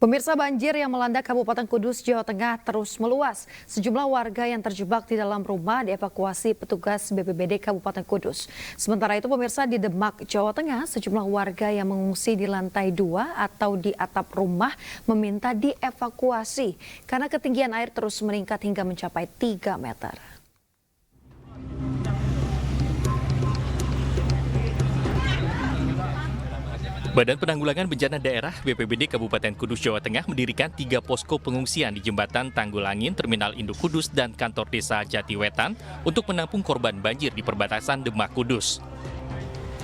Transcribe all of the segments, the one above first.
Pemirsa, banjir yang melanda Kabupaten Kudus, Jawa Tengah terus meluas. Sejumlah warga yang terjebak di dalam rumah dievakuasi petugas BPBD Kabupaten Kudus. Sementara itu, pemirsa, di Demak, Jawa Tengah, sejumlah warga yang mengungsi di lantai 2 atau di atap rumah meminta dievakuasi karena ketinggian air terus meningkat hingga mencapai 3 meter. Badan Penanggulangan Bencana Daerah BPBD Kabupaten Kudus, Jawa Tengah mendirikan 3 posko pengungsian di Jembatan Tanggulangin, Terminal Induk Kudus, dan Kantor Desa Jatiwetan untuk menampung korban banjir di perbatasan Demak Kudus.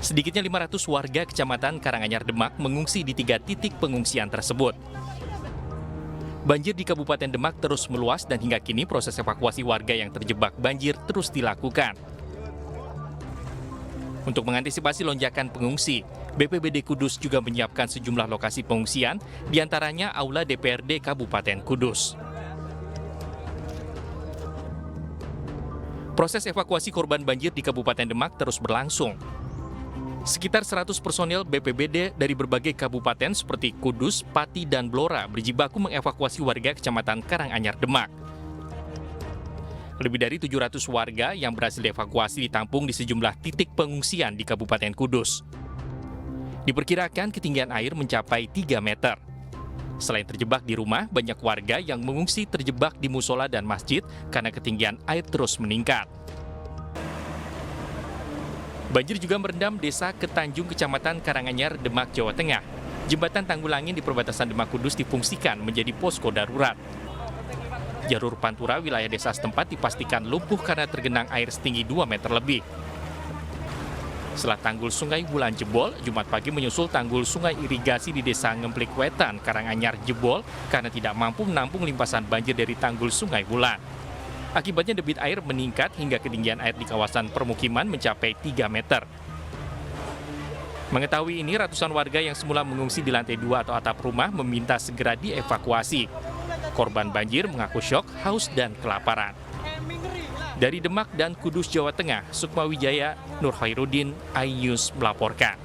Sedikitnya 500 warga Kecamatan Karanganyar Demak mengungsi di 3 titik pengungsian tersebut. Banjir di Kabupaten Demak terus meluas dan hingga kini proses evakuasi warga yang terjebak banjir terus dilakukan. Untuk mengantisipasi lonjakan pengungsi, BPBD Kudus juga menyiapkan sejumlah lokasi pengungsian, diantaranya Aula DPRD Kabupaten Kudus. Proses evakuasi korban banjir di Kabupaten Demak terus berlangsung. Sekitar 100 personel BPBD dari berbagai kabupaten seperti Kudus, Pati, dan Blora berjibaku mengevakuasi warga Kecamatan Karanganyar Demak. Lebih dari 700 warga yang berhasil dievakuasi ditampung di sejumlah titik pengungsian di Kabupaten Kudus. Diperkirakan ketinggian air mencapai 3 meter. Selain terjebak di rumah, banyak warga yang mengungsi terjebak di musola dan masjid karena ketinggian air terus meningkat. Banjir juga merendam desa Ketanjung, Kecamatan Karanganyar, Demak, Jawa Tengah. Jembatan Tanggulangin di perbatasan Demak Kudus difungsikan menjadi posko darurat. Jalur pantura wilayah desa setempat dipastikan lumpuh karena tergenang air setinggi 2 meter lebih. Setelah tanggul Sungai Wulan jebol, Jumat pagi menyusul tanggul sungai irigasi di desa Ngemplik Wetan, Karanganyar jebol karena tidak mampu menampung limpasan banjir dari tanggul Sungai Wulan. Akibatnya debit air meningkat hingga ketinggian air di kawasan permukiman mencapai 3 meter. Mengetahui ini, ratusan warga yang semula mengungsi di lantai 2 atau atap rumah meminta segera dievakuasi. Korban banjir mengaku syok, haus, dan kelaparan. Dari Demak dan Kudus, Jawa Tengah, Sukma Wijaya, Nur Khairuddin, iNews melaporkan.